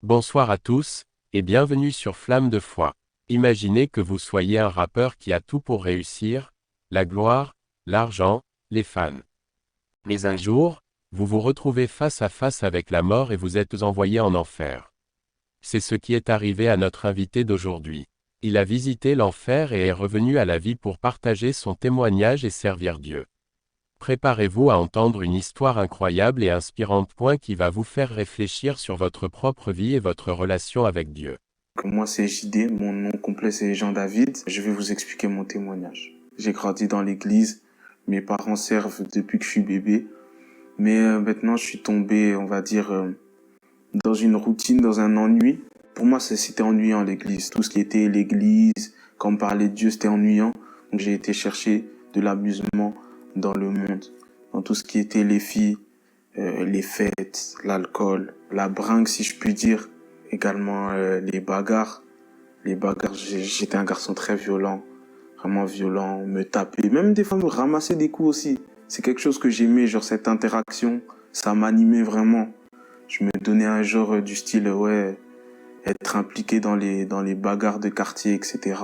Bonsoir à tous, et bienvenue sur Flamme de foi. Imaginez que vous soyez un rappeur qui a tout pour réussir, la gloire, l'argent, les fans. Mais un jour, vous vous retrouvez face à face avec la mort et vous êtes envoyé en enfer. C'est ce qui est arrivé à notre invité d'aujourd'hui. Il a visité l'enfer et est revenu à la vie pour partager son témoignage et servir Dieu. Préparez-vous à entendre une histoire incroyable et inspirante qui va vous faire réfléchir sur votre propre vie et votre relation avec Dieu. Moi, c'est JD, mon nom complet c'est Jean David. Je vais vous expliquer mon témoignage. J'ai grandi dans l'église, mes parents servent depuis que je suis bébé, mais maintenant je suis tombé, on va dire, dans une routine, dans un ennui. Pour moi, c'était ennuyant l'église. Tout ce qui était l'église, quand on parlait de Dieu, c'était ennuyant. Donc j'ai été chercher de l'amusement dans le monde, dans tout ce qui était les filles, les fêtes, l'alcool, la bringue si je puis dire, également les bagarres. Les bagarres, j'étais un garçon très violent, vraiment violent, me taper, même des fois me ramasser des coups aussi. C'est quelque chose que j'aimais, genre cette interaction, ça m'animait vraiment. Je me donnais un genre du style, ouais, être impliqué dans les bagarres de quartier, etc.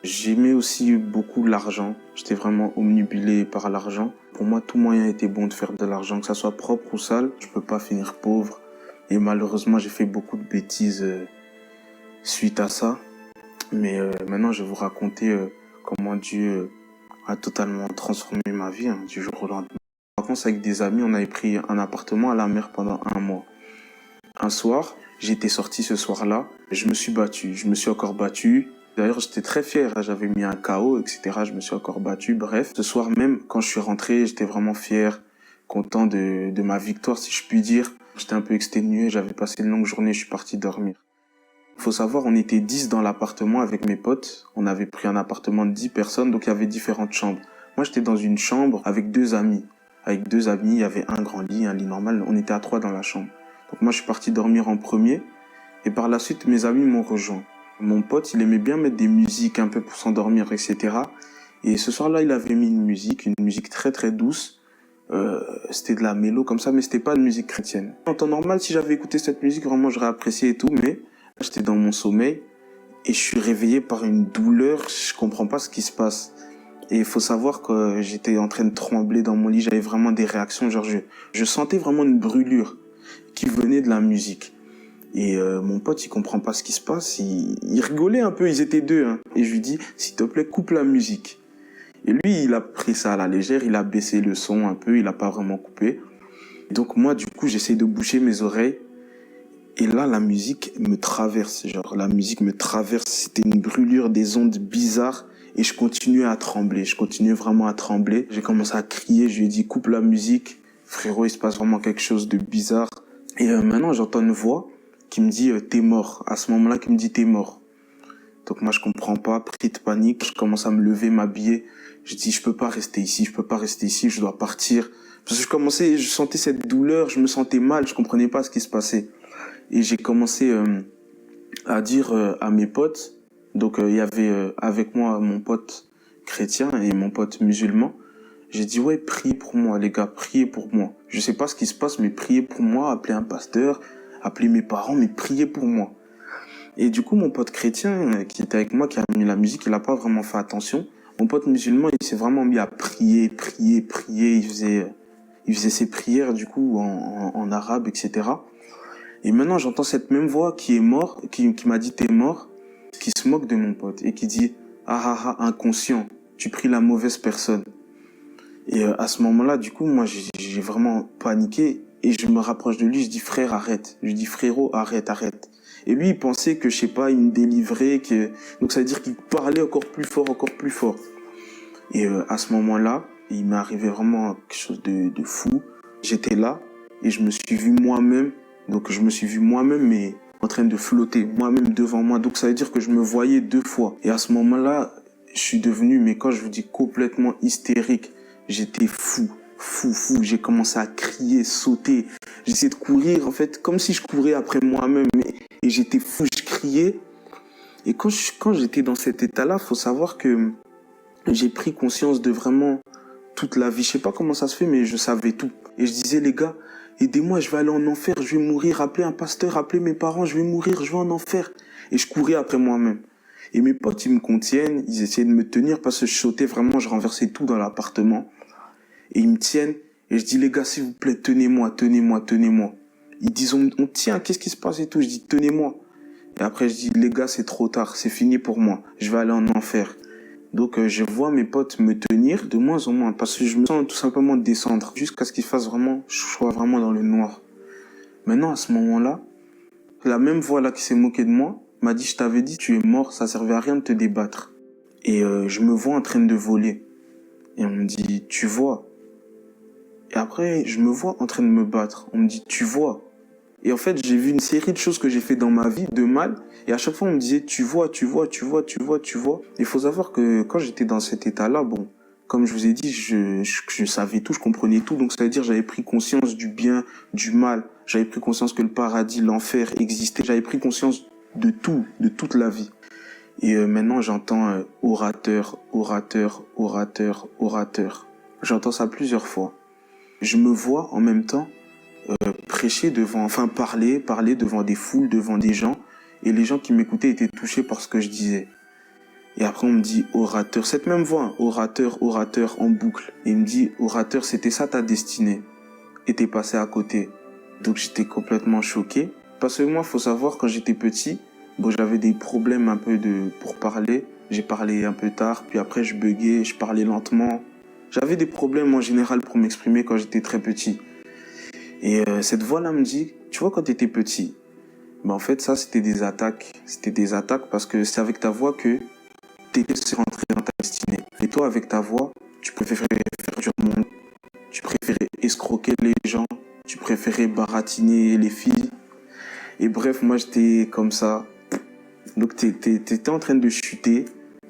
J'aimais aussi beaucoup l'argent. J'étais vraiment omnibulé par l'argent. Pour moi, tout moyen était bon de faire de l'argent, que ça soit propre ou sale. Je peux pas finir pauvre. Et malheureusement, j'ai fait beaucoup de bêtises suite à ça. Mais maintenant, je vais vous raconter comment Dieu a totalement transformé ma vie du jour au lendemain. Par contre, avec des amis, on avait pris un appartement à la mer pendant 1 mois. Un soir, j'étais sorti ce soir-là. Je me suis battu. Je me suis encore battu. D'ailleurs, j'étais très fier. J'avais mis un KO, etc. Je me suis encore battu. Bref, ce soir même, quand je suis rentré, j'étais vraiment fier, content de ma victoire, si je puis dire. J'étais un peu exténué. J'avais passé une longue journée. Je suis parti dormir. Faut savoir, on était 10 dans l'appartement avec mes potes. On avait pris un appartement de 10 personnes, donc il y avait différentes chambres. Moi, j'étais dans une chambre avec 2 amis. Avec 2 amis, il y avait un grand lit, un lit normal. On était à 3 dans la chambre. Donc moi, je suis parti dormir en premier. Et par la suite, mes amis m'ont rejoint. Mon pote, il aimait bien mettre des musiques un peu pour s'endormir, etc. Et ce soir-là, il avait mis une musique très très douce. C'était de la mélo comme ça, mais c'était pas de musique chrétienne. En temps normal, si j'avais écouté cette musique, vraiment, j'aurais apprécié et tout, mais j'étais dans mon sommeil et je suis réveillé par une douleur. Je comprends pas ce qui se passe. Et il faut savoir que j'étais en train de trembler dans mon lit. J'avais vraiment des réactions. Genre, je sentais vraiment une brûlure qui venait de la musique. Et mon pote, il comprend pas ce qui se passe. Il rigolait un peu. Ils étaient 2. Et je lui dis, s'il te plaît, coupe la musique. Et lui, il a pris ça à la légère. Il a baissé le son un peu. Il a pas vraiment coupé. Donc moi, du coup, j'essaie de boucher mes oreilles. Et là, la musique me traverse. Genre, la musique me traverse. C'était une brûlure, des ondes bizarres. Et je continuais à trembler. Je continuais vraiment à trembler. J'ai commencé à crier. Je lui ai dit, coupe la musique. Frérot, il se passe vraiment quelque chose de bizarre. Et maintenant, j'entends une voix qui me dit, t'es mort. À ce moment-là, qui me dit, t'es mort. Donc moi, je comprends pas. Pris de panique. Je commence à me lever, m'habiller. Je dis, je peux pas rester ici. Je peux pas rester ici. Je dois partir. Parce que je sentais cette douleur. Je me sentais mal. Je comprenais pas ce qui se passait. Et j'ai commencé à dire à mes potes, donc il y avait avec moi mon pote chrétien et mon pote musulman. J'ai dit, ouais, priez pour moi les gars, priez pour moi. Je sais pas ce qui se passe, mais priez pour moi, appelez un pasteur, appelez mes parents, mais priez pour moi. Et du coup, mon pote chrétien qui était avec moi, qui a mis la musique, il a pas vraiment fait attention. Mon pote musulman, il s'est vraiment mis à prier, prier, prier. Il faisait ses prières du coup en arabe, etc. Et maintenant, j'entends cette même voix qui est mort, qui m'a dit t'es mort, qui se moque de mon pote et qui dit ah ah ah, inconscient, tu pries la mauvaise personne. Et à ce moment-là, du coup, moi, j'ai vraiment paniqué et je me rapproche de lui, je dis frère, arrête. Je dis frérot, arrête, arrête. Et lui, il pensait que, je sais pas, il me délivrait, donc ça veut dire qu'il parlait encore plus fort, encore plus fort. Et à ce moment-là, il m'est arrivé vraiment quelque chose de fou. J'étais là et je me suis vu moi-même. Donc je me suis vu moi-même, mais en train de flotter, moi-même devant moi. Donc ça veut dire que je me voyais 2 fois. Et à ce moment-là, je suis devenu, mais quand je vous dis complètement hystérique, j'étais fou, fou, fou. J'ai commencé à crier, sauter. J'essayais de courir, en fait, comme si je courais après moi-même. Et j'étais fou, je criais. Et quand j'étais dans cet état-là, faut savoir que j'ai pris conscience de vraiment toute la vie. Je sais pas comment ça se fait, mais je savais tout. Et je disais, les gars, aidez-moi, je vais aller en enfer, je vais mourir, appelez un pasteur, appelez mes parents, je vais mourir, je vais en enfer. Et je courais après moi-même. Et mes potes, ils me contiennent, ils essayaient de me tenir parce que je sautais vraiment, je renversais tout dans l'appartement. Et ils me tiennent, et je dis, les gars, s'il vous plaît, tenez-moi, tenez-moi, tenez-moi. Ils disent, on tient, qu'est-ce qui se passe et tout? Je dis, tenez-moi. Et après, je dis, les gars, c'est trop tard, c'est fini pour moi, je vais aller en enfer. Donc, je vois mes potes me tenir de moins en moins, parce que je me sens tout simplement descendre, jusqu'à ce qu'il fasse vraiment, je sois vraiment dans le noir. Maintenant, à ce moment-là, la même voix là qui s'est moquée de moi m'a dit, je t'avais dit, tu es mort, ça servait à rien de te débattre. Et je me vois en train de voler. Et on me dit, tu vois. Et après, je me vois en train de me battre. On me dit, tu vois. Et en fait, j'ai vu une série de choses que j'ai fait dans ma vie, de mal. Et à chaque fois, on me disait, tu vois, tu vois, tu vois, tu vois, tu vois. Il faut savoir que quand j'étais dans cet état-là, bon, comme je vous ai dit, je savais tout, je comprenais tout. Donc, ça veut dire, j'avais pris conscience du bien, du mal. J'avais pris conscience que le paradis, l'enfer existait. J'avais pris conscience de tout, de toute la vie. Et maintenant, j'entends orateur, orateur, orateur, orateur. J'entends ça plusieurs fois. Je me vois en même temps prêcher devant, enfin parler devant des foules, devant des gens. Et les gens qui m'écoutaient étaient touchés par ce que je disais. Et après, on me dit orateur. Cette même voix, hein, orateur, orateur en boucle. Et il me dit, orateur, c'était ça ta destinée. Et t'es passé à côté. Donc j'étais complètement choqué. Parce que moi, faut savoir, quand j'étais petit, bon, j'avais des problèmes un peu pour parler. J'ai parlé un peu tard, puis après je buguais, je parlais lentement. J'avais des problèmes en général pour m'exprimer quand j'étais très petit. Et cette voix-là me dit, tu vois, quand t'étais petit, ben en fait, ça, c'était des attaques. C'était des attaques parce que c'est avec ta voix que t'étais rentré dans ta destinée. Et toi, avec ta voix, tu préférais faire du monde. Tu préférais escroquer les gens. Tu préférais baratiner les filles. Et bref, moi, j'étais comme ça. Donc, t'étais en train de chuter.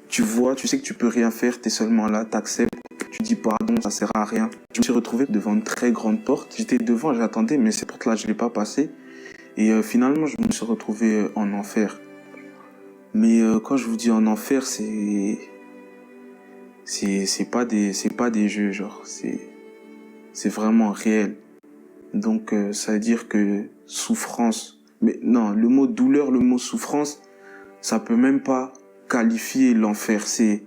Tu vois, tu sais que tu peux rien faire. T'es seulement là, t'acceptes. Tu dis pardon, ça sert à rien. Je me suis retrouvé devant une très grande porte. J'étais devant, j'attendais, mais cette porte-là, je l'ai pas passée. Et finalement, je me suis retrouvé en enfer. Mais quand je vous dis en enfer, c'est pas des jeux, genre. C'est vraiment réel. Donc, ça veut dire que souffrance. Mais non, le mot douleur, le mot souffrance, ça peut même pas qualifier l'enfer. C'est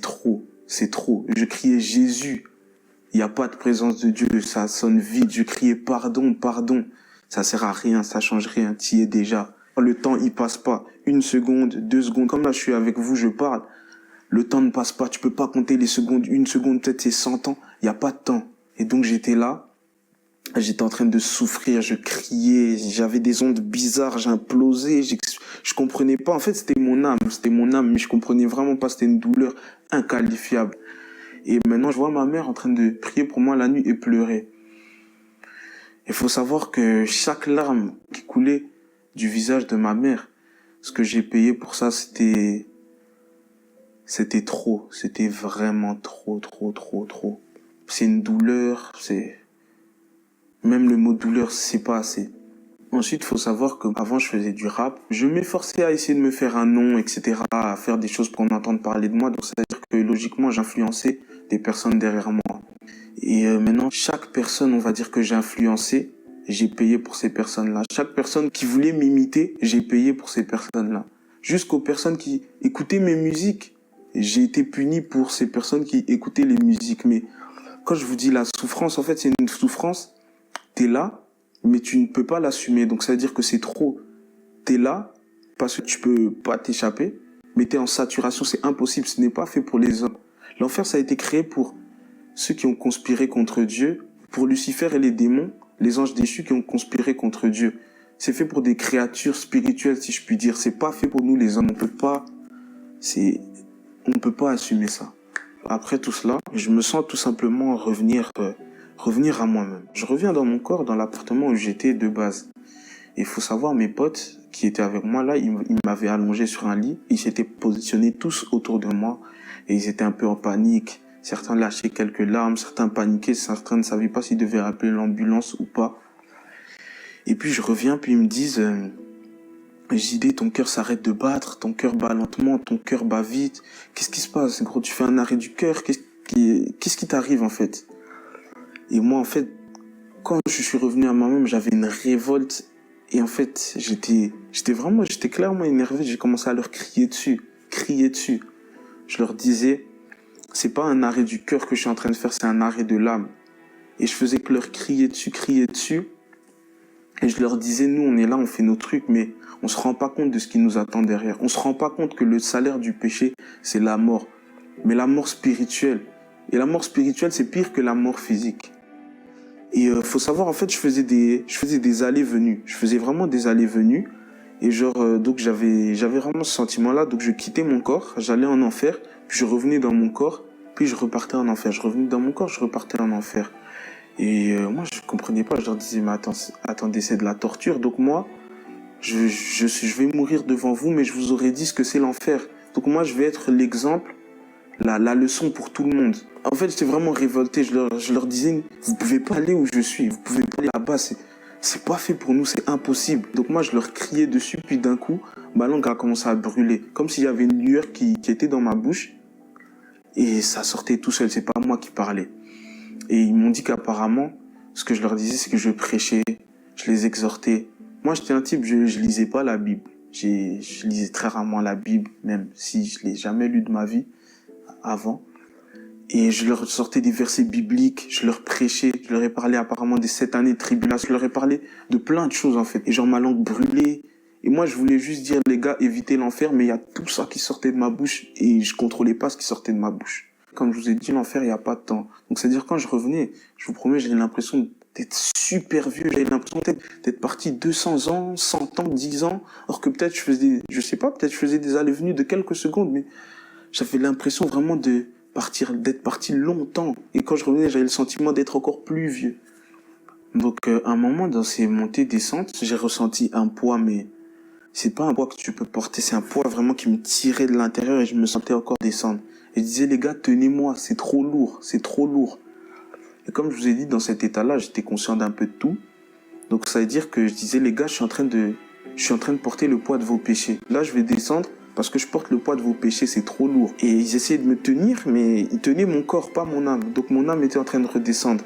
trop. C'est trop. Je criais Jésus. Il n'y a pas de présence de Dieu. Ça sonne vide. Je criais pardon, pardon. Ça sert à rien. Ça change rien. T'y es déjà. Le temps, il passe pas. 1 seconde, 2 secondes. Comme là, je suis avec vous, je parle. Le temps ne passe pas. Tu peux pas compter les secondes. 1 seconde, peut-être c'est 100 ans. Il n'y a pas de temps. Et donc, j'étais là. J'étais en train de souffrir. Je criais. J'avais des ondes bizarres. J'implosais. Je comprenais pas. En fait, c'était mon âme. C'était mon âme. Mais je comprenais vraiment pas. C'était une douleur inqualifiable. Et maintenant, je vois ma mère en train de prier pour moi la nuit et pleurer. Il faut savoir que chaque larme qui coulait du visage de ma mère, ce que j'ai payé pour ça, c'était trop. C'était vraiment trop, trop, trop, trop. C'est une douleur, même le mot douleur, c'est pas assez. Ensuite, il faut savoir qu'avant, je faisais du rap. Je m'efforçais à essayer de me faire un nom, etc., à faire des choses pour en entendre parler de moi. Donc, c'est-à-dire que logiquement, j'influençais des personnes derrière moi. Et maintenant, chaque personne, on va dire que j'ai influencé, j'ai payé pour ces personnes-là. Chaque personne qui voulait m'imiter, j'ai payé pour ces personnes-là. Jusqu'aux personnes qui écoutaient mes musiques, j'ai été puni pour ces personnes qui écoutaient les musiques. Mais quand je vous dis la souffrance, en fait, c'est une souffrance. T'es là, mais tu ne peux pas l'assumer. Donc ça veut dire que c'est trop. T'es là parce que tu peux pas t'échapper, mais t'es en saturation. C'est impossible. Ce n'est pas fait pour les hommes. L'enfer, ça a été créé pour ceux qui ont conspiré contre Dieu, pour Lucifer et les démons, les anges déchus qui ont conspiré contre Dieu. C'est fait pour des créatures spirituelles, si je puis dire. C'est pas fait pour nous, les hommes. On peut pas assumer ça. Après tout cela, je me sens tout simplement revenir à moi-même. Je reviens dans mon corps, dans l'appartement où j'étais de base. Et il faut savoir, mes potes qui étaient avec moi là, ils m'avaient allongé sur un lit. Ils s'étaient positionnés tous autour de moi. Et ils étaient un peu en panique. Certains lâchaient quelques larmes, certains paniquaient, certains ne savaient pas s'ils devaient appeler l'ambulance ou pas. Et puis je reviens, puis ils me disent, JD, ton cœur s'arrête de battre, ton cœur bat lentement, ton cœur bat vite. Qu'est-ce qui se passe, gros? Tu fais un arrêt du cœur? Qu'est-ce qui t'arrive en fait? Et moi en fait, quand je suis revenu à moi-même, j'avais une révolte. Et en fait, j'étais clairement énervé. J'ai commencé à leur crier dessus. Crier dessus. Je leur disais, c'est pas un arrêt du cœur que je suis en train de faire, c'est un arrêt de l'âme. Et je faisais que leur crier dessus, crier dessus. Et je leur disais, nous, on est là, on fait nos trucs, mais on se rend pas compte de ce qui nous attend derrière. On se rend pas compte que le salaire du péché, c'est la mort. Mais la mort spirituelle. Et la mort spirituelle, c'est pire que la mort physique. Et faut savoir, en fait, je faisais des allées-venues. Je faisais vraiment des allées-venues. Et donc j'avais vraiment ce sentiment-là. Donc je quittais mon corps, j'allais en enfer, puis je revenais dans mon corps, puis je repartais en enfer. Je revenais dans mon corps, je repartais en enfer. Et moi, je comprenais pas. Je leur disais, mais attendez, c'est de la torture. Donc moi, je vais mourir devant vous, mais je vous aurais dit ce que c'est l'enfer. Donc moi, je vais être l'exemple, la leçon pour tout le monde. En fait, j'étais vraiment révolté. Je leur disais, vous pouvez pas aller où je suis, vous pouvez pas aller là-bas, c'est pas fait pour nous, c'est impossible. Donc moi, je leur criais dessus, puis d'un coup, ma langue a commencé à brûler. Comme s'il y avait une lueur qui était dans ma bouche, et ça sortait tout seul, c'est pas moi qui parlais. Et ils m'ont dit qu'apparemment, ce que je leur disais, c'est que je prêchais, je les exhortais. Moi, j'étais un type, je lisais pas la Bible. Je lisais très rarement la Bible, même si je l'ai jamais lu de ma vie avant. Et je leur sortais des versets bibliques, je leur prêchais, je leur ai parlé apparemment des 7 années de tribulation, je leur ai parlé de plein de choses en fait. Et genre ma langue brûlait. Et moi je voulais juste dire les gars, évitez l'enfer, mais il y a tout ça qui sortait de ma bouche et je contrôlais pas ce qui sortait de ma bouche. Comme je vous ai dit, l'enfer, il n'y a pas de temps. Donc c'est-à-dire quand je revenais, je vous promets, j'avais l'impression d'être super vieux, j'avais l'impression d'être parti 200 ans, 100 ans, 10 ans, alors que peut-être je sais pas, peut-être je faisais des allées-venues de quelques secondes, mais j'avais l'impression vraiment d'être parti longtemps. Et quand je revenais, j'avais le sentiment d'être encore plus vieux. Donc, à un moment, dans ces montées-descentes, j'ai ressenti un poids, mais c'est pas un poids que tu peux porter, c'est un poids vraiment qui me tirait de l'intérieur et je me sentais encore descendre. Et je disais, les gars, tenez-moi, c'est trop lourd, c'est trop lourd. Et comme je vous ai dit, dans cet état-là, j'étais conscient d'un peu de tout. Donc, ça veut dire que je disais, les gars, je suis en train de porter le poids de vos péchés. Là, je vais descendre parce que je porte le poids de vos péchés, c'est trop lourd. Et ils essayaient de me tenir, mais ils tenaient mon corps, pas mon âme. Donc mon âme était en train de redescendre.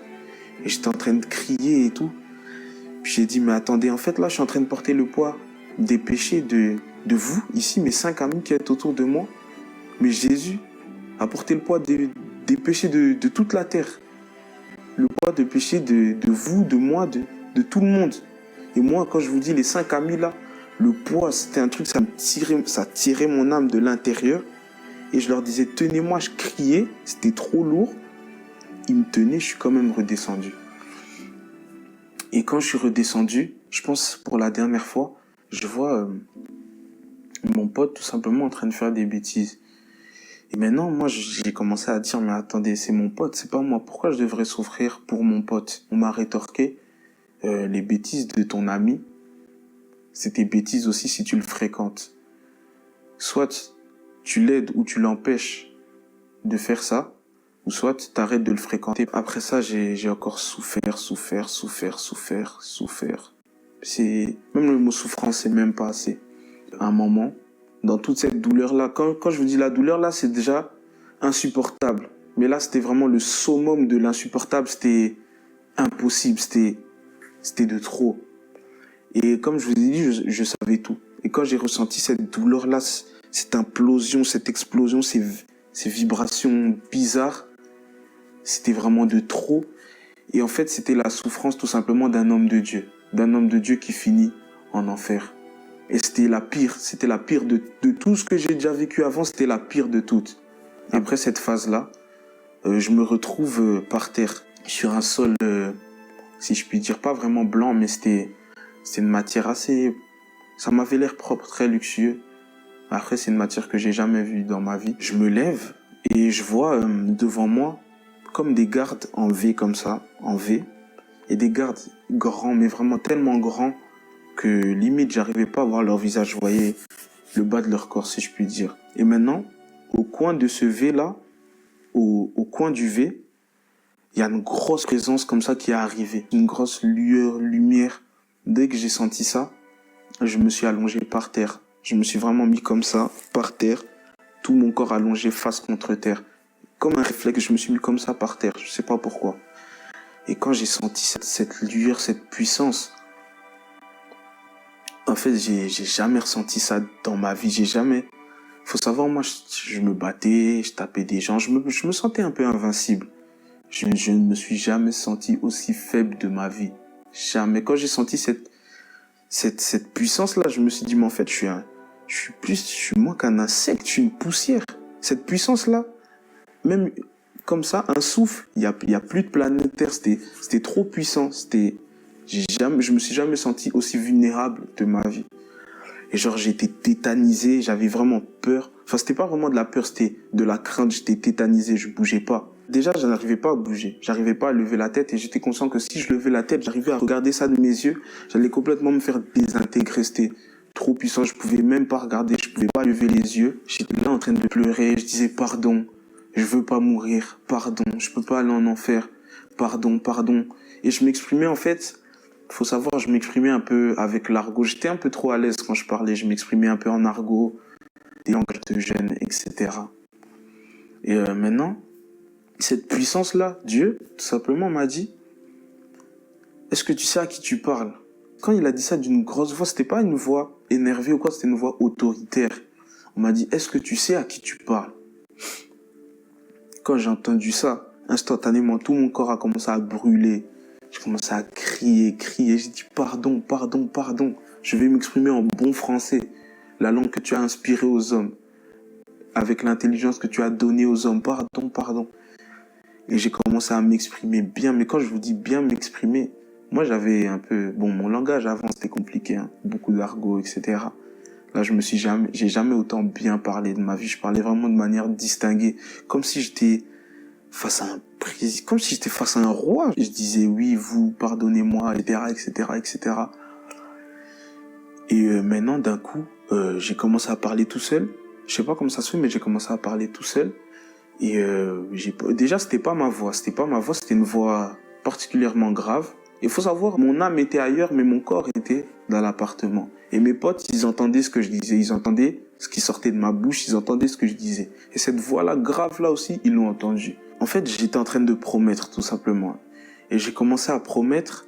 Et j'étais en train de crier et tout. Puis j'ai dit, mais attendez, en fait là, je suis en train de porter le poids des péchés de vous, ici, mes 5 amis qui êtes autour de moi. Mais Jésus a porté le poids des péchés de toute la terre. Le poids des péchés de vous, de moi, de tout le monde. Et moi, quand je vous dis les 5 amis là, le poids, c'était un truc, ça tirait mon âme de l'intérieur. Et je leur disais, tenez-moi, je criais, c'était trop lourd. Ils me tenaient, je suis quand même redescendu. Et quand je suis redescendu, je pense pour la dernière fois, je vois mon pote tout simplement en train de faire des bêtises. Et maintenant, moi, j'ai commencé à dire, mais attendez, c'est mon pote, c'est pas moi. Pourquoi je devrais souffrir pour mon pote? On m'a rétorqué, les bêtises de ton ami, c'est tes bêtises aussi si tu le fréquentes. Soit tu l'aides ou tu l'empêches de faire ça, ou soit tu arrêtes de le fréquenter. Après ça, j'ai encore souffert. Même le mot souffrance, c'est même pas assez. À un moment, dans toute cette douleur-là, quand je vous dis la douleur, là, c'est déjà insupportable. Mais là, c'était vraiment le summum de l'insupportable. C'était impossible, c'était de trop. Et comme je vous ai dit, je savais tout. Et quand j'ai ressenti cette douleur-là, cette implosion, cette explosion, ces vibrations bizarres, c'était vraiment de trop. Et en fait, c'était la souffrance tout simplement d'un homme de Dieu qui finit en enfer. Et c'était la pire de tout ce que j'ai déjà vécu avant, c'était la pire de toutes. Après cette phase-là, je me retrouve par terre, sur un sol, si je puis dire, pas vraiment blanc, mais c'était une matière assez... Ça m'avait l'air propre, très luxueux. Après, c'est une matière que j'ai jamais vue dans ma vie. Je me lève et je vois devant moi comme des gardes en V comme ça, en V. Et des gardes grands, mais vraiment tellement grands que limite, j'arrivais pas à voir leur visage. Je voyais le bas de leur corps, si je puis dire. Et maintenant, au coin de ce V-là, au coin du V, il y a une grosse présence comme ça qui est arrivée. Une grosse lumière. Dès que j'ai senti ça, je me suis allongé par terre. Je me suis vraiment mis comme ça, par terre, tout mon corps allongé face contre terre. Comme un réflexe, je me suis mis comme ça par terre, je sais pas pourquoi. Et quand j'ai senti cette lueur, cette puissance, en fait, j'ai jamais ressenti ça dans ma vie. J'ai jamais. Faut savoir, moi, je me battais, je tapais des gens, je me sentais un peu invincible. Je ne me suis jamais senti aussi faible de ma vie. Jamais. Quand j'ai senti cette puissance-là, je me suis dit, mais en fait, je suis moins qu'un insecte, je suis une poussière. Cette puissance-là, même comme ça, un souffle, il y a plus de planète Terre, c'était trop puissant, je me suis jamais senti aussi vulnérable de ma vie. Et genre, j'étais tétanisé, j'avais vraiment peur. Enfin, c'était pas vraiment de la peur, c'était de la crainte, j'étais tétanisé, je bougeais pas. Déjà, je n'arrivais pas à bouger, j'arrivais pas à lever la tête et j'étais conscient que si je levais la tête, j'arrivais à regarder ça de mes yeux, j'allais complètement me faire désintégrer, c'était trop puissant, je pouvais même pas regarder, je pouvais pas lever les yeux. J'étais là en train de pleurer, je disais pardon, je veux pas mourir, pardon, je peux pas aller en enfer, pardon, pardon. Et je m'exprimais en fait, faut savoir, je m'exprimais un peu avec l'argot. J'étais un peu trop à l'aise quand je parlais. Je m'exprimais un peu en argot, des langages de jeunes, etc. Et maintenant, cette puissance-là, Dieu, tout simplement, m'a dit, est-ce que tu sais à qui tu parles? Quand il a dit ça d'une grosse voix, c'était pas une voix énervée ou quoi, c'était une voix autoritaire. On m'a dit, est-ce que tu sais à qui tu parles? Quand j'ai entendu ça, instantanément, tout mon corps a commencé à brûler. J'ai commencé à crier. J'ai dit pardon, pardon, pardon. Je vais m'exprimer en bon français. La langue que tu as inspirée aux hommes. Avec l'intelligence que tu as donnée aux hommes. Pardon, pardon. Et j'ai commencé à m'exprimer bien. Mais quand je vous dis bien m'exprimer, moi j'avais un peu... Bon, mon langage avant c'était compliqué. Hein. Beaucoup d'argot, etc. Là, j'ai jamais autant bien parlé de ma vie. Je parlais vraiment de manière distinguée. Comme si j'étais face à un président, comme si j'étais face à un roi. Je disais oui, vous, pardonnez-moi, etc., etc., etc. Et maintenant, d'un coup, j'ai commencé à parler tout seul. Je sais pas comment ça se fait, mais j'ai commencé à parler tout seul. Et déjà, c'était pas ma voix, c'était une voix particulièrement grave. Il faut savoir, mon âme était ailleurs, mais mon corps était dans l'appartement. Et mes potes, ils entendaient ce que je disais, ils entendaient ce qui sortait de ma bouche, ils entendaient ce que je disais. Et cette voix-là, grave-là aussi, ils l'ont entendue. En fait, j'étais en train de promettre, tout simplement. Et j'ai commencé à promettre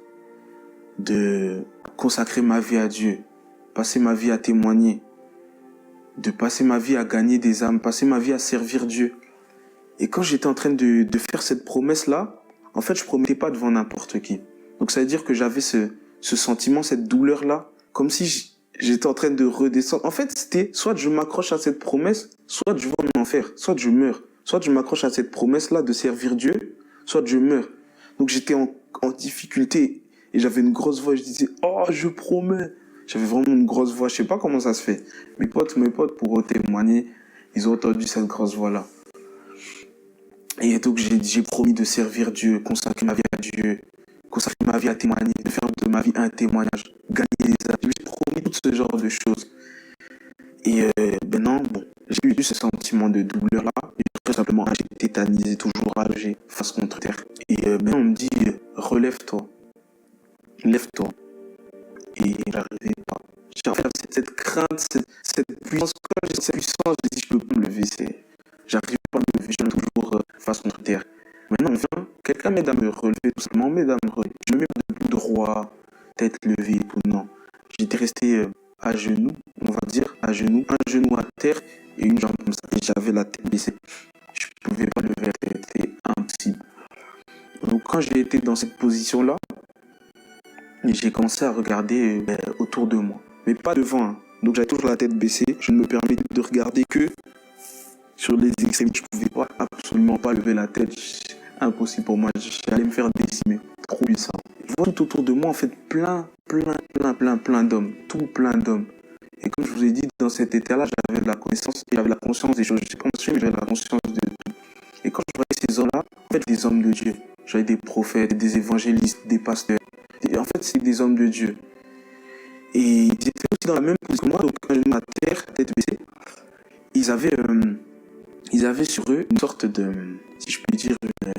de consacrer ma vie à Dieu, passer ma vie à témoigner, de passer ma vie à gagner des âmes, passer ma vie à servir Dieu. Et quand j'étais en train de faire cette promesse-là, en fait, je promettais pas devant n'importe qui. Donc ça veut dire que j'avais ce sentiment, cette douleur-là, comme si j'étais en train de redescendre. En fait, c'était soit je m'accroche à cette promesse, soit je vais en enfer, soit je meurs. Soit je m'accroche à cette promesse-là de servir Dieu, soit je meurs. Donc j'étais en difficulté et j'avais une grosse voix. Je disais, oh, je promets. J'avais vraiment une grosse voix. Je sais pas comment ça se fait. Mes potes, pour témoigner, ils ont entendu cette grosse voix-là. Et donc j'ai promis de servir Dieu, consacrer ma vie à Dieu, consacrer ma vie à témoigner, de faire de ma vie un témoignage, gagner des âmes. J'ai promis tout ce genre de choses. Et maintenant, bon, j'ai eu ce sentiment de douleur-là. Et tout simplement, j'ai tétanisé, toujours allongé, face contre terre. Et maintenant, on me dit, relève-toi. Lève-toi. Et j'arrivais pas. En fait, cette crainte, cette puissance, quand j'ai cette puissance, je dis, je peux pas me lever. J'arrive pas à me lever, je suis toujours face contre terre. Maintenant, quelqu'un m'aide à me relever, tout simplement, m'aide à me relever. Je me mets debout droit, tête levée, tout, non. J'étais resté à genoux, on va dire, à genoux, un genou à terre et une jambe comme ça. Et j'avais la tête baissée. Je ne pouvais pas lever la tête, c'était impossible. Donc quand j'ai été dans cette position-là, j'ai commencé à regarder autour de moi. Mais pas devant. Hein. Donc j'avais toujours la tête baissée. Je ne me permettais de regarder que sur les extrémités. Je ne pouvais absolument pas lever la tête. Impossible pour moi. J'allais me faire décimer. Trop puissant. Je vois tout autour de moi, en fait, plein d'hommes. Tout plein d'hommes. Et comme je vous ai dit, dans cet état-là, j'avais la connaissance, j'avais la conscience des choses. Je ne sais pas mais j'avais la conscience de tout. Et quand je voyais ces hommes-là, en fait, des hommes de Dieu. J'avais des prophètes, des évangélistes, des pasteurs. Et en fait, c'est des hommes de Dieu. Et ils étaient aussi dans la même position que moi, donc un genou à terre, tête baissée. Ils avaient sur eux une sorte de, si je peux dire, une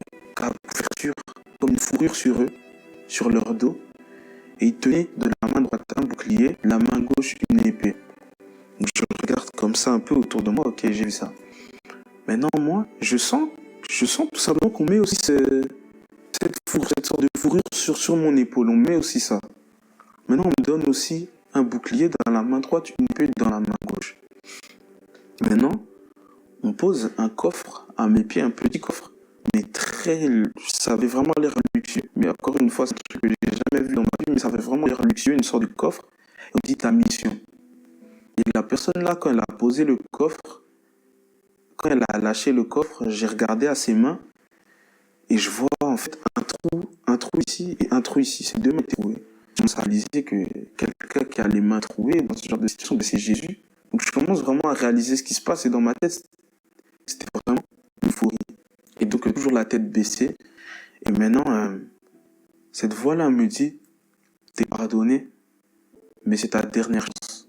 couverture, comme une fourrure sur eux, sur leur dos. Et ils tenaient de la main droite un bouclier, la main gauche une épée. Donc je regarde comme ça un peu autour de moi, ok, j'ai vu ça. Maintenant, moi, je sens tout simplement qu'on met aussi cette cette sorte de fourrure sur mon épaule. On met aussi ça. Maintenant, on me donne aussi un bouclier dans la main droite, une épée dans la main gauche. Maintenant, on pose un coffre à mes pieds, un petit coffre, mais ça avait vraiment l'air luxueux. Mais encore une fois, c'est un truc que j'ai jamais vu dans ma vie, mais ça avait vraiment l'air luxueux, une sorte de coffre. Et on dit ta mission. Et la personne là, quand elle a posé le coffre, quand elle a lâché le coffre, j'ai regardé à ses mains et je vois en fait un trou ici et un trou ici. C'est deux mains trouées. Je commence à réaliser que quelqu'un qui a les mains trouées dans ce genre de situation, c'est Jésus. Donc je commence vraiment à réaliser ce qui se passe et dans ma tête, c'était vraiment une euphorie. Et donc toujours la tête baissée. Et maintenant, cette voix-là me dit, t'es pardonné, mais c'est ta dernière chance.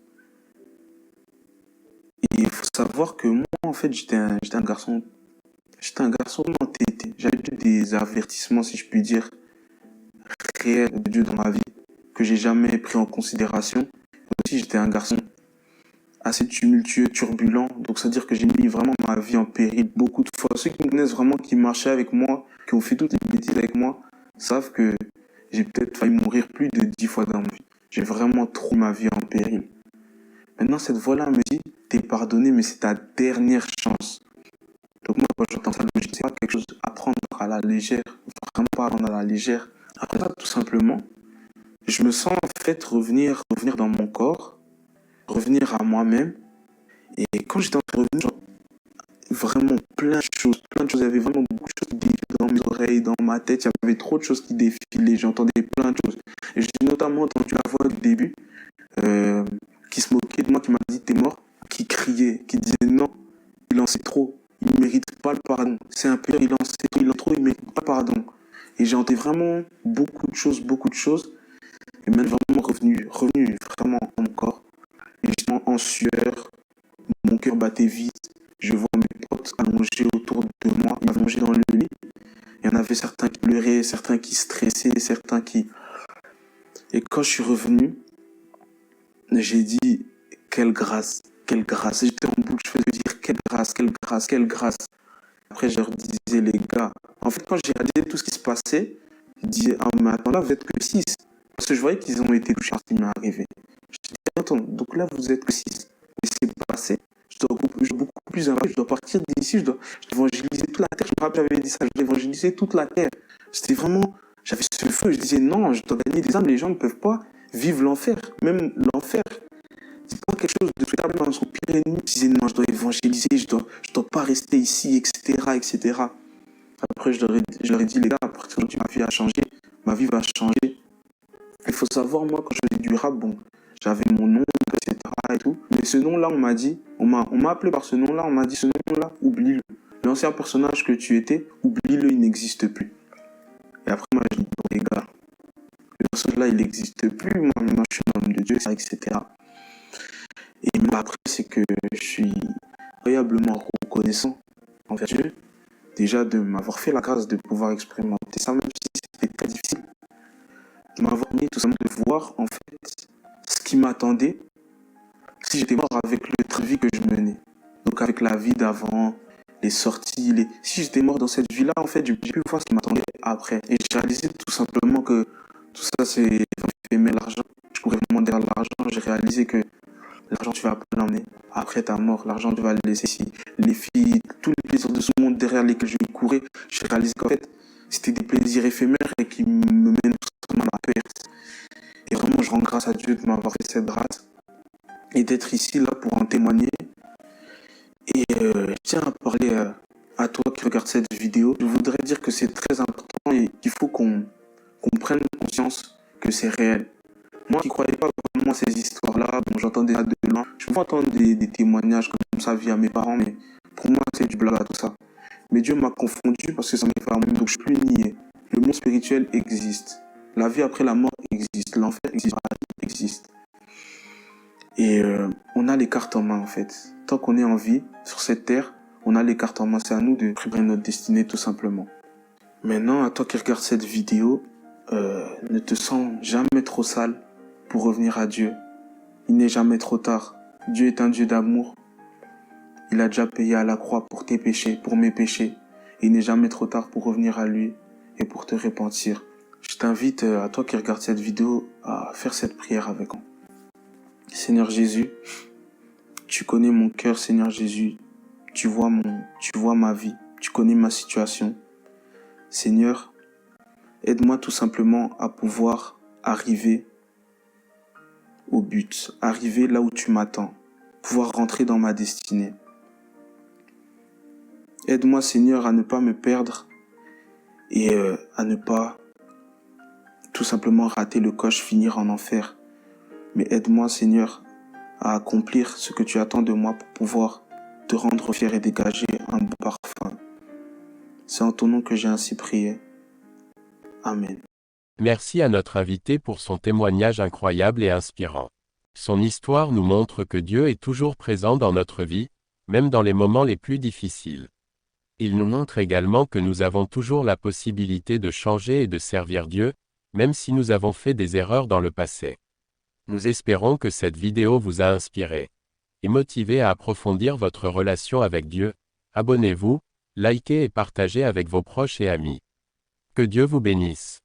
Et il faut savoir que moi, en fait, j'étais un garçon entêté. J'avais eu des avertissements, si je puis dire, réels de Dieu dans ma vie, que j'ai jamais pris en considération. Aussi, j'étais un garçon assez tumultueux, turbulent. Donc, c'est-à-dire que j'ai mis vraiment ma vie en péril beaucoup de fois. Ceux qui me connaissent vraiment, qui marchaient avec moi, qui ont fait toutes les bêtises avec moi, savent que j'ai peut-être failli mourir plus de 10 fois dans ma vie. J'ai vraiment trop mis ma vie en péril. Maintenant, cette voix-là me dit, t'es pardonné, mais c'est ta dernière chance. Donc moi, quand j'entends ça, je ne sais pas quelque chose à prendre à la légère, vraiment pas à prendre à la légère. Après ça, tout simplement, je me sens en fait revenir dans mon corps, revenir à moi-même. Et quand j'étais en train de revenir, vraiment plein de choses. Il y avait vraiment beaucoup de choses qui défilaient dans mes oreilles, dans ma tête. Il y avait trop de choses qui défilaient. J'entendais plein de choses. Et j'ai notamment entendu la voix du début qui se moquait de moi, qui m'a dit t'es mort, qui criait, qui disait non, il en sait trop. Il ne mérite pas le pardon. C'est un pécheur, il en trop, il ne mérite pas le pardon. Et j'ai entendu vraiment beaucoup de choses. Et même vraiment revenu vraiment en mon corps. Et justement en sueur, mon cœur battait vite. Je vois mes potes allongés autour de moi, allongés dans le lit. Il y en avait certains qui pleuraient, certains qui stressaient, certains qui... Et quand je suis revenu, j'ai dit, quelle grâce, quelle grâce. Et j'étais en boucle, je faisais dire, quelle grâce, quelle grâce, quelle grâce. Après, je leur disais, les gars, en fait, quand j'ai réalisé tout ce qui se passait, je disais, ah, mais attends, là, vous êtes que 6. Parce que je voyais qu'ils ont été touchés par ce qui m'est arrivé. Je disais, attends, donc là, vous êtes que 6. Mais c'est passé. Je dois beaucoup plus avancer. Je dois partir d'ici. Je dois évangéliser toute la terre. Je me rappelle, j'avais dit ça. Je dois évangéliser toute la terre. C'était vraiment, j'avais ce feu. Je disais, non, je dois gagner des âmes. Les gens ne peuvent pas vivre l'enfer. Même l'enfer, c'est pas quelque chose de souhaitable dans son pire ennemi. Je disais, non, je dois évangéliser. Je dois pas rester ici, etc., etc. Après, je leur ai dit, les gars, à partir d'aujourd'hui, ma vie a changé. Ma vie va changer. Il faut savoir, moi, quand je faisais du rap, bon, j'avais mon nom, etc. et tout. Mais ce nom-là, on m'a dit, on m'a appelé par ce nom-là, on m'a dit, ce nom-là, oublie-le. L'ancien personnage que tu étais, oublie-le, il n'existe plus. Et après, moi, je dis, bon, les gars, le personnage-là, il n'existe plus. Moi, je suis un homme de Dieu, etc. Et même après, c'est que je suis incroyablement reconnaissant envers Dieu, déjà de m'avoir fait la grâce de pouvoir expérimenter ça, même si c'était très difficile. De m'avoir mis tout simplement de voir, en fait, ce qui m'attendait si j'étais mort avec le train de vie que je menais. Donc avec la vie d'avant, les sorties, si j'étais mort dans cette vie-là, en fait, j'ai pu voir ce qui m'attendait après. Et j'ai réalisé tout simplement que tout ça, c'est éphémère, l'argent. Je courais vraiment derrière l'argent. J'ai réalisé que l'argent, tu vas pas l'emmener. Après ta mort, l'argent, tu vas le laisser ici. Les filles, tous les plaisirs de ce monde derrière lesquels je courais, j'ai réalisé qu'en fait, c'était des plaisirs éphémères et qui me mènent tout simplement à la perte. Et vraiment, je rends grâce à Dieu de m'avoir fait cette grâce et d'être ici, là, pour en témoigner. Et je tiens à parler à toi qui regarde cette vidéo. Je voudrais dire que c'est très important et qu'il faut qu'on prenne conscience que c'est réel. Moi qui ne croyais pas vraiment à ces histoires-là, bon, j'entendais ça de loin. Je pouvais entendre des témoignages comme ça via mes parents, mais pour moi, c'est du blabla, tout ça. Mais Dieu m'a confondu parce que ça m'est fait à moi-même, donc je ne peux plus nier. Le monde spirituel existe. La vie après la mort existe. L'enfer existe. La vie existe. Et on a les cartes en main, en fait. Tant qu'on est en vie, sur cette terre, on a les cartes en main. C'est à nous de préparer notre destinée, tout simplement. Maintenant, à toi qui regardes cette vidéo, ne te sens jamais trop sale pour revenir à Dieu. Il n'est jamais trop tard. Dieu est un Dieu d'amour. Il a déjà payé à la croix pour tes péchés, pour mes péchés. Et il n'est jamais trop tard pour revenir à lui. et pour te repentir. Je t'invite, à toi qui regardes cette vidéo, à faire cette prière avec moi. Seigneur Jésus, tu connais mon cœur, Seigneur Jésus. Tu vois ma vie. Tu connais ma situation. Seigneur, aide-moi tout simplement à pouvoir arriver au but, arriver là où tu m'attends, pouvoir rentrer dans ma destinée. Aide-moi, Seigneur, à ne pas me perdre et à ne pas tout simplement rater le coche, finir en enfer. Mais aide-moi, Seigneur, à accomplir ce que tu attends de moi pour pouvoir te rendre fier et dégager un beau parfum. C'est en ton nom que j'ai ainsi prié. Amen. Merci à notre invité pour son témoignage incroyable et inspirant. Son histoire nous montre que Dieu est toujours présent dans notre vie, même dans les moments les plus difficiles. Il nous montre également que nous avons toujours la possibilité de changer et de servir Dieu, même si nous avons fait des erreurs dans le passé. Nous espérons que cette vidéo vous a inspiré et motivé à approfondir votre relation avec Dieu. Abonnez-vous, likez et partagez avec vos proches et amis. Que Dieu vous bénisse.